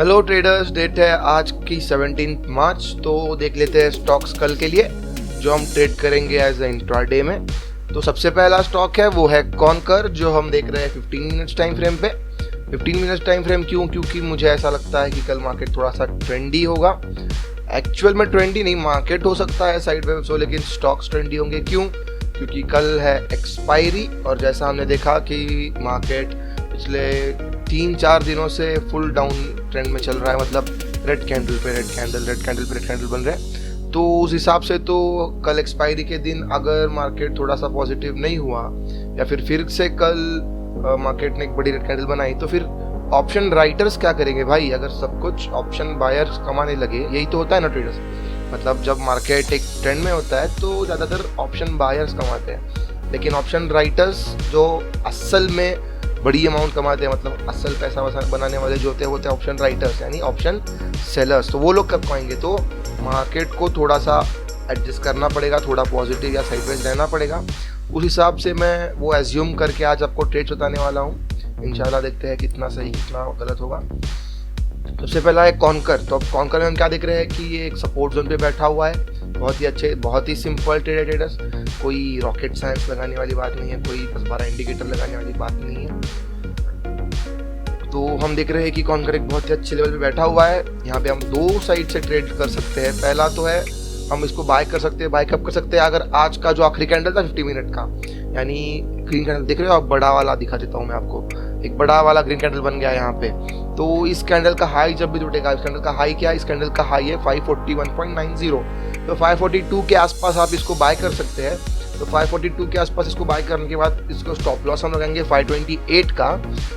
Hello traders, date है आज की 17 मार्च। तो देख लेते हैं स्टॉक्स कल के लिए जो हम ट्रेड करेंगे एज ए इंट्राडे में। तो सबसे पहला स्टॉक है वो है कॉन्कर, जो हम देख रहे हैं 15 मिनट्स टाइम फ्रेम पे। 15 मिनट्स टाइम फ्रेम क्यों? क्योंकि मुझे ऐसा लगता है कि कल मार्केट थोड़ा सा ट्रेंडी होगा। एक्चुअल में ट्रेंडी नहीं, मार्केट हो सकता है साइड वेव सो, लेकिन स्टॉक्स ट्रेंडी होंगे। क्यों? क्योंकि कल है एक्सपायरी, और जैसा हमने देखा कि मार्केट पिछले 3-4 दिनों से फुल डाउन ट्रेंड में चल रहा है, मतलब रेड कैंडल पे रेड कैंडल, रेड कैंडल पे रेड कैंडल बन रहे हैं। तो उस हिसाब से तो कल एक्सपायरी के दिन अगर मार्केट थोड़ा सा पॉजिटिव नहीं हुआ या फिर से कल मार्केट ने एक बड़ी रेड कैंडल बनाई, तो फिर ऑप्शन राइटर्स क्या करेंगे भाई? अगर सब कुछ ऑप्शन बायर्स कमाने लगे, यही तो होता है ना ट्रेडर्स, मतलब जब मार्केट एक ट्रेंड में होता है तो ज़्यादातर ऑप्शन बायर्स कमाते हैं, लेकिन ऑप्शन राइटर्स जो असल में बड़ी अमाउंट कमाते हैं, मतलब असल पैसा बनाने वाले जो होते हैं ऑप्शन राइटर्स, यानी ऑप्शन सेलर्स। तो वो लोग कब पाएंगे? तो मार्केट को थोड़ा सा एडजस्ट करना पड़ेगा, थोड़ा पॉजिटिव या साइडवेज रहना पड़ेगा। उस हिसाब से मैं वो एज्यूम करके आज आपको ट्रेड बताने वाला हूँ। इंशाल्लाह देखते हैं कितना सही कितना गलत होगा। सबसे पहला है कॉन्कर। तो अब कॉन्कर में हम क्या देख रहे हैं कि ये एक सपोर्ट जोन पे बैठा हुआ है। बहुत ही अच्छे, बहुत ही सिंपल ट्रेडर्स, कोई रॉकेट साइंस लगाने वाली बात नहीं है, कोई 10-12 इंडिकेटर लगाने वाली बात नहीं है। तो हम देख रहे हैं कि कॉन्कर एक बहुत ही अच्छे लेवल पे बैठा हुआ है। यहाँ पे हम दो साइड से ट्रेड कर सकते हैं। पहला तो है हम इसको बाय कर सकते हैं, बाय कब कर सकते हैं? अगर आज का जो आखिरी कैंडल था 50 मिनट का, यानी ग्रीन कैंडल देख रहे हो आप, बड़ा वाला दिखा देता हूँ मैं आपको, एक बड़ा वाला ग्रीन कैंडल बन गया यहाँ पे। तो इस कैंडल का हाई जब भी टूटेगा, इस कैंडल का हाई क्या है? इस कैंडल का हाई है 541.90। तो 542 के आसपास आप इसको बाय कर सकते हैं। तो 542 के आसपास इसको बाय करने के बाद इसको स्टॉप लॉस हम लगाएंगे 528 का,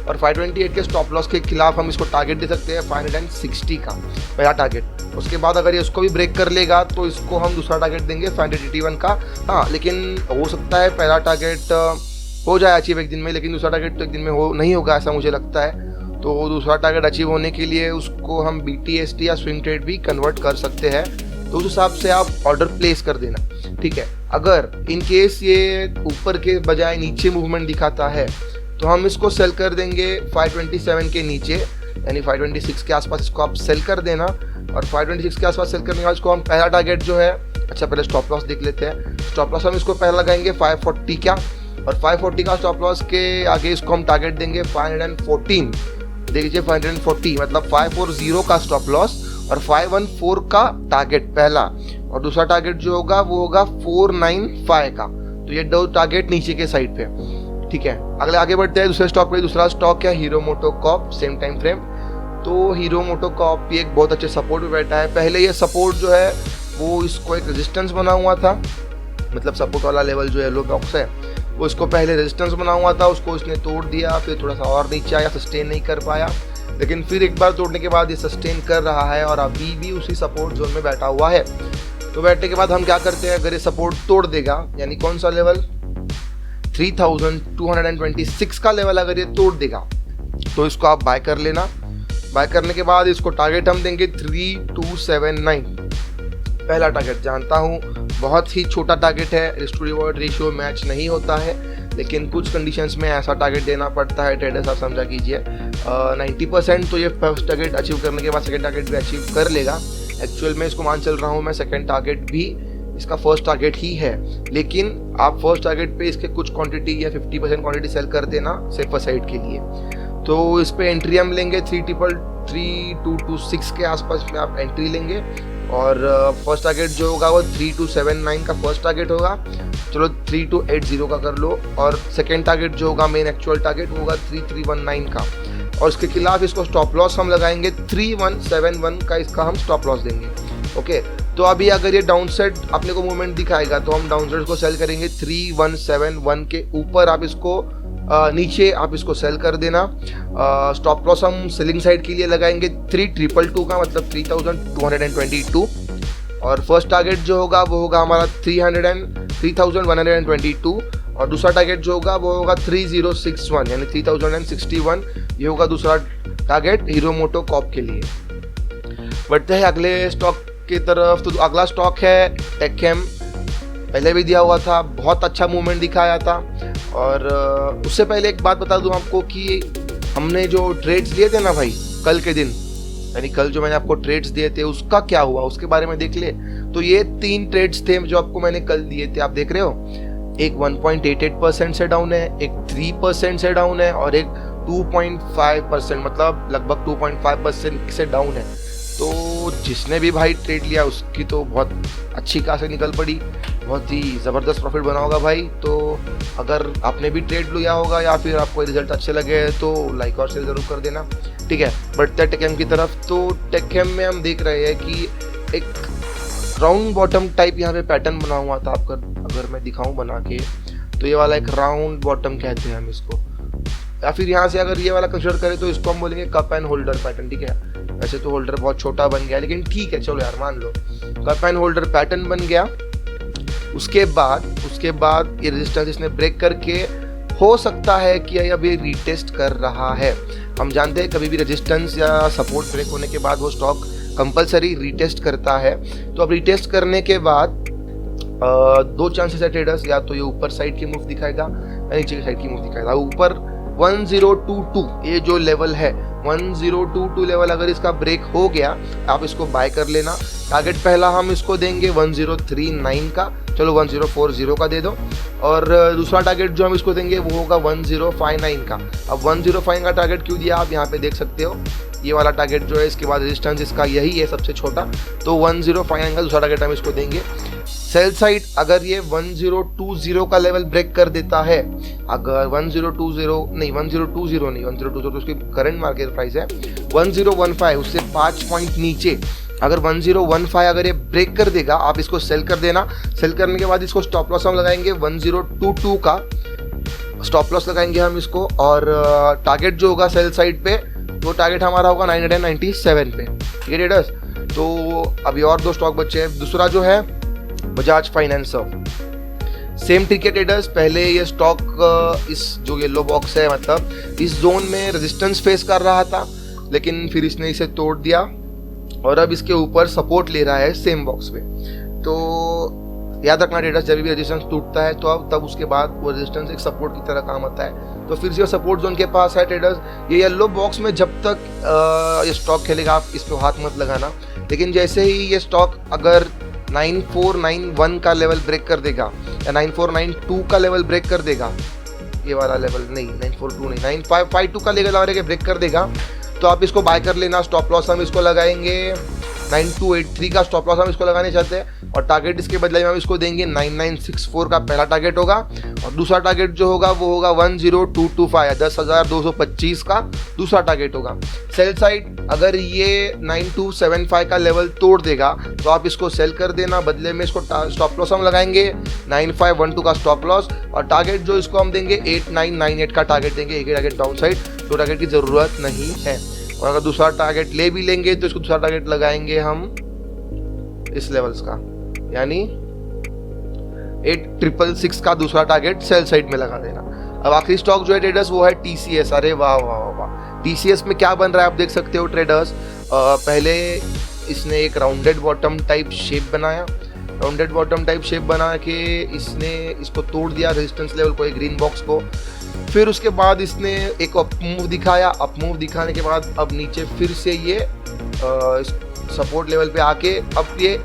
और 528 के स्टॉप लॉस के खिलाफ हम इसको टारगेट दे सकते हैं 560 का पहला टारगेट। उसके बाद अगर ये उसको भी ब्रेक कर लेगा तो इसको हम दूसरा टारगेट देंगे 581 का। हाँ, लेकिन हो सकता है पहला टारगेट हो जाए अचीव एक दिन में, लेकिन दूसरा टारगेट तो एक दिन में नहीं होगा, ऐसा मुझे लगता है। तो दूसरा टारगेट अचीव होने के लिए उसको हम BTST या स्विंग ट्रेड भी कन्वर्ट कर सकते हैं। तो उस हिसाब से आप ऑर्डर प्लेस कर देना, ठीक है। अगर इन केस ये ऊपर के बजाय नीचे मूवमेंट दिखाता है तो हम इसको सेल कर देंगे 527 के नीचे, यानी 526 के आसपास इसको आप सेल कर देना। और 526 के आसपास सेल करने के बाद इसको हम पहला टारगेट जो है, अच्छा पहले स्टॉप लॉस देख लेते हैं। स्टॉप लॉस हम इसको पहला लगाएंगे 540 का, और 540 का स्टॉप लॉस के आगे इसको हम टारगेट देंगे 514। देखिए 540 मतलब 540 का स्टॉप लॉस और 514 का टारगेट पहला, और दूसरा टारगेट जो होगा वो होगा 495 का। तो ये दो टारगेट नीचे के साइड पे, ठीक है। अगले आगे बढ़ते हैं दूसरे स्टॉक पे। दूसरा स्टॉक है hero MotoCorp, same time frame. तो हीरो मोटोकॉर्प भी एक बहुत अच्छे सपोर्ट पे बैठा है। पहले ये सपोर्ट जो है वो इसको एक रेजिस्टेंस बना हुआ था, मतलब सपोर्ट वाला लेवल जो येलो बॉक्स है वो इसको पहले रेजिस्टेंस बना हुआ था, उसको इसने तोड़ दिया, फिर थोड़ा सा और नीचे आया, सस्टेन नहीं कर पाया, लेकिन फिर एक बार तोड़ने के बाद ये सस्टेन कर रहा है और अभी भी उसी सपोर्ट जोन में बैठा हुआ है। तो बैठने के बाद हम क्या करते हैं, अगर ये सपोर्ट तोड़ देगा, यानी कौन सा लेवल 3226 का लेवल अगर ये तोड़ देगा तो इसको आप बाय कर लेना। बाय करने के बाद इसको टारगेट हम देंगे 3279। पहला टारगेट जानता हूँ बहुत ही छोटा टारगेट है, risk to reward ratio match नहीं होता है, लेकिन कुछ कंडीशंस में ऐसा टारगेट देना पड़ता है ट्रेडर्स, आप समझा कीजिए। 90% तो ये फर्स्ट टारगेट अचीव करने के बाद सेकंड टारगेट भी अचीव कर लेगा। एक्चुअल में इसको मान चल रहा हूँ मैं, सेकंड टारगेट भी इसका फर्स्ट टारगेट ही है, लेकिन आप फर्स्ट टारगेट पे इसके कुछ क्वांटिटी या 50% क्वांटिटी सेल कर देना सेफर साइड के लिए। तो इस पे एंट्री हम लेंगे 3226 के आसपास में आप एंट्री लेंगे, और फर्स्ट टारगेट जो होगा वो 3279 का फर्स्ट टारगेट होगा। चलो 3280 का कर लो, और सेकेंड टारगेट जो होगा मेन एक्चुअल टारगेट वो होगा 3319 का, और इसके खिलाफ इसको स्टॉप लॉस हम लगाएंगे 3171 का, इसका हम स्टॉप लॉस देंगे। ओके, तो अभी अगर ये डाउन साइड अपने को मूवमेंट दिखाएगा तो हम डाउन साइड को सेल करेंगे 3171 के ऊपर, आप इसको नीचे आप इसको सेल कर देना। स्टॉप लॉस हम सेलिंग साइड के लिए लगाएंगे 3222 का, मतलब 3222, और फर्स्ट टारगेट जो होगा वो होगा हमारा 3122, और दूसरा टारगेट जो होगा वो होगा 3061 यानी 3061। ये होगा दूसरा टारगेट हीरो मोटोकॉर्प के लिए। बढ़ते हैं अगले स्टॉक की तरफ। तो अगला स्टॉक है टेकएम। पहले भी दिया हुआ था, बहुत अच्छा मूवमेंट दिखाया था। और उससे पहले एक बात बता दूं आपको कि हमने जो ट्रेड्स लिए थे ना भाई कल के दिन, यानी कल जो मैंने आपको ट्रेड्स दिए थे उसका क्या हुआ उसके बारे में देख ले। तो ये 3 ट्रेड्स थे जो आपको मैंने कल दिए थे, आप देख रहे हो, एक 1.88% से डाउन है, एक 3% से डाउन है और एक 2.5% मतलब लगभग 2.5% से डाउन है। तो जिसने भी भाई ट्रेड लिया उसकी तो बहुत अच्छी खासी निकल पड़ी, बहुत ही ज़बरदस्त प्रॉफिट बना होगा भाई। तो अगर आपने भी ट्रेड लिया होगा या फिर आपको रिजल्ट अच्छे लगे तो लाइक और शेयर ज़रूर कर देना, ठीक है। बढ़ते हैं टेकएम की तरफ। तो टेकएम में हम देख रहे हैं कि एक राउंड बॉटम टाइप यहाँ पे पैटर्न बना हुआ था। आपका अगर मैं दिखाऊं बना के तो ये वाला एक राउंड बॉटम कहते हैं हम इसको, या फिर यहाँ से अगर ये वाला कंसिडर करें तो इसको हम बोलेंगे कप एंड होल्डर पैटर्न, ठीक है। वैसे तो होल्डर बहुत छोटा बन गया लेकिन ठीक है, चलो यार मान लो कप एंड होल्डर पैटर्न बन गया। उसके बाद ये रेजिस्टेंस इसने ब्रेक करके हो सकता है कि अभी रिटेस्ट कर रहा है। हम जानते हैं कभी भी रेजिस्टेंस या सपोर्ट ब्रेक होने के बाद वो स्टॉक कंपलसरी रिटेस्ट करता है। तो अब रिटेस्ट करने के बाद 2 चांसेस है ट्रेडर्स, या तो ये ऊपर साइड की मूव दिखाएगा या नीचे की साइड की मूव दिखाएगा। ऊपर 1022 ये जो लेवल है 1022 लेवल अगर इसका ब्रेक हो गया आप इसको बाय कर लेना। टारगेट पहला हम इसको देंगे 1039 का, चलो 1040 का दे दो, और दूसरा टारगेट जो हम इसको देंगे वो होगा 1059 का। अब 1059 का टारगेट क्यों दिया आप यहाँ पे देख सकते हो, ये वाला टारगेट जो है इसके बाद रेजिस्टेंस इसका यही है सबसे छोटा, तो 1059 का दूसरा टारगेट हम इसको देंगे। सेल साइड अगर ये 1020 का लेवल ब्रेक कर देता है, अगर 1020 तो उसकी करंट मार्केट प्राइस है 1015, उससे 5 पॉइंट नीचे अगर 1015 अगर ये ब्रेक कर देगा आप इसको सेल कर देना। सेल करने के बाद इसको स्टॉप लॉस हम लगाएंगे 1022 का स्टॉप लॉस लगाएंगे हम इसको, और टारगेट जो होगा सेल साइड पे वो टारगेट हमारा होगा 997 पे, ठीक है ट्रेडर्स। तो अभी और 2 स्टॉक बचे हैं। दूसरा जो है बजाज फाइनेंस, सेम ट्रिक है ट्रेडर्स। पहले ये स्टॉक इस जो येलो बॉक्स है मतलब इस जोन में रेजिस्टेंस फेस कर रहा था, लेकिन फिर इसने इसे तोड़ दिया और अब इसके ऊपर सपोर्ट ले रहा है सेम बॉक्स पे। तो याद रखना ट्रेडर्स, जब भी रेजिस्टेंस टूटता है तो अब तब उसके बाद वो रेजिस्टेंस एक सपोर्ट की तरह काम आता है। तो फिर से सपोर्ट जोन के पास है ट्रेडर्स, ये येलो बॉक्स में जब तक ये स्टॉक खेलेगा आप इस पर हाथ मत लगाना। लेकिन जैसे ही ये स्टॉक अगर 9491 का लेवल ब्रेक कर देगा या 9492 का लेवल ब्रेक कर देगा, ये वाला लेवल नहीं 942 नहीं 9552 का लेवल ब्रेक कर देगा तो आप इसको बाय कर लेना। स्टॉप लॉस हम इसको लगाएंगे 9283 का स्टॉप लॉस हम इसको लगाने चाहते हैं, और टारगेट इसके बदले में हम इसको देंगे 9964 का पहला टारगेट होगा, और दूसरा टारगेट जो होगा वो होगा 10225 10,225 का दूसरा टारगेट होगा। सेल साइड अगर ये 9275 का लेवल तोड़ देगा तो आप इसको सेल कर देना, बदले में इसको स्टॉप लॉस हम लगाएंगे 9512 का स्टॉप लॉस, और टारगेट जो इसको हम देंगे 8998 का टारगेट देंगे। एक टारगेट डाउन साइड, 2 टारगेट की ज़रूरत नहीं है। और अगर दूसरा टारगेट ले भी लेंगे तो इसको दूसरा टारगेट लगाएंगे हम इस लेवल्स का, यानी 8666 का दूसरा टारगेट सेल साइड में लगा देना। अब आखिरी स्टॉक जो है ट्रेडर्स वो है टीसीएस। अरे वाह वाह वाह, टीसीएस में क्या बन रहा है आप देख सकते हो ट्रेडर्स। पहले इसने एक राउंडेड बॉटम टाइप शेप बनाया, राउंडेड बॉटम टाइप शेप बना के इसने इसको तोड़ दिया रेजिस्टेंस लेवल को, एक ग्रीन बॉक्स को। फिर उसके बाद इसने एक अप मूव दिखाया, अप मूव दिखाने के बाद अब नीचे फिर से ये सपोर्ट लेवल पे आके अब ये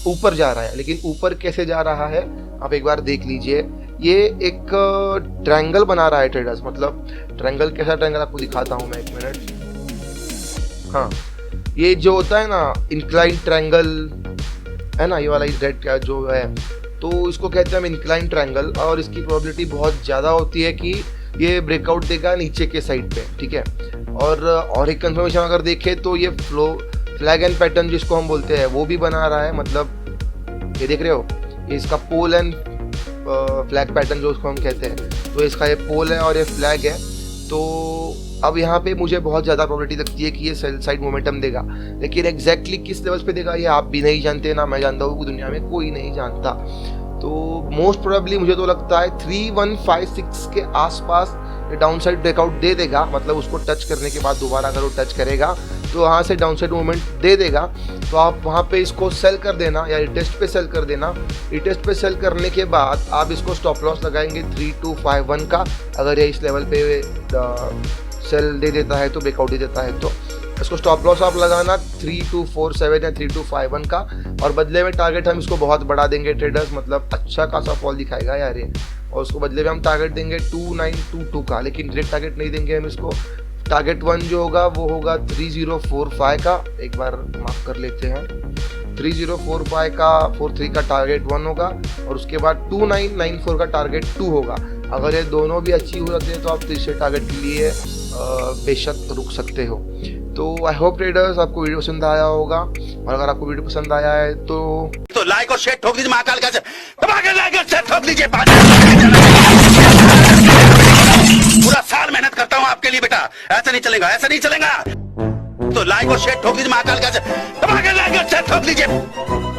ऊपर जा रहा है। लेकिन ऊपर कैसे जा रहा है आप एक बार देख लीजिए। ये एक ट्रायंगल बना रहा है ट्रेडर्स, मतलब ट्रायंगल कैसा ट्रायंगल आपको दिखाता हूँ मैं, 1 मिनट। हाँ, ये जो होता है ना इंक्लाइन ट्रायंगल है ना, ये वाला रेड का जो है, तो इसको कहते हैं हम इंक्लाइन ट्रायंगल, और इसकी प्रोबेबिलिटी बहुत ज़्यादा होती है कि ये ब्रेकआउट देगा नीचे के साइड पे, ठीक है। और एक कंफर्मेशन अगर देखें तो ये फ्लैग एंड पैटर्न जिसको हम बोलते हैं वो भी बना रहा है, मतलब ये देख रहे हो, ये इसका पोल एंड फ्लैग पैटर्न जो उसको हम कहते हैं, तो इसका ये पोल है और ये फ्लैग है। तो अब यहाँ पे मुझे बहुत ज़्यादा प्रोबेबिलिटी लगती है कि ये सेल साइड मोमेंटम देगा, लेकिन एग्जैक्टली किस लेवल्स पे देगा ये आप भी नहीं जानते, ना मैं जानता हूँ, दुनिया में कोई नहीं जानता। तो मोस्ट प्रोबेबली मुझे तो लगता है 3156 के आसपास ये डाउन साइड ब्रेकआउट दे देगा, मतलब उसको टच करने के बाद दोबारा अगर वो टच करेगा तो वहाँ से डाउन साइड मूवमेंट दे देगा, तो आप वहाँ पे इसको सेल कर देना या रिटेस्ट पे सेल कर देना। रिटेस्ट पे सेल करने के बाद आप इसको स्टॉप लॉस लगाएंगे 3251 का, अगर ये इस लेवल पे सेल दे देता है तो, ब्रेकआउट दे देता है तो। इसको स्टॉप लॉस आप लगाना 3247 या 3251 का, और बदले में टारगेट हम इसको बहुत बढ़ा देंगे ट्रेडर्स, मतलब अच्छा खासा फॉल दिखाएगा यार ये, और उसको बदले में हम टारगेट देंगे 2922 का, लेकिन डायरेक्ट टारगेट नहीं देंगे हम इसको। टारगेट 1 जो होगा वो होगा 3045 का, एक बार मार्क कर लेते हैं, 3045 का 43 का टारगेट 1 होगा, और उसके बाद 2994 का टारगेट 2 होगा। अगर ये दोनों भी अच्छी हो जाते हैं तो आप तीसरे टारगेट के लिए बेशक रुक सकते हो। तो आई होप ट्रेडर्स आपको वीडियो पसंद आया होगा, और अगर आपको वीडियो पसंद आया है तो लाइक और शेयर ठोक दीजिए, महाकाल का लाइक और शेयर ठोक दीजिए। पूरा साल मेहनत करता हूँ आपके लिए बेटा, ऐसा नहीं चलेगा, ऐसा नहीं चलेगा। तो लाइक और शेयर ठोक दीजिए, महाकाल का लाइक और शेयर ठोक दीजिए।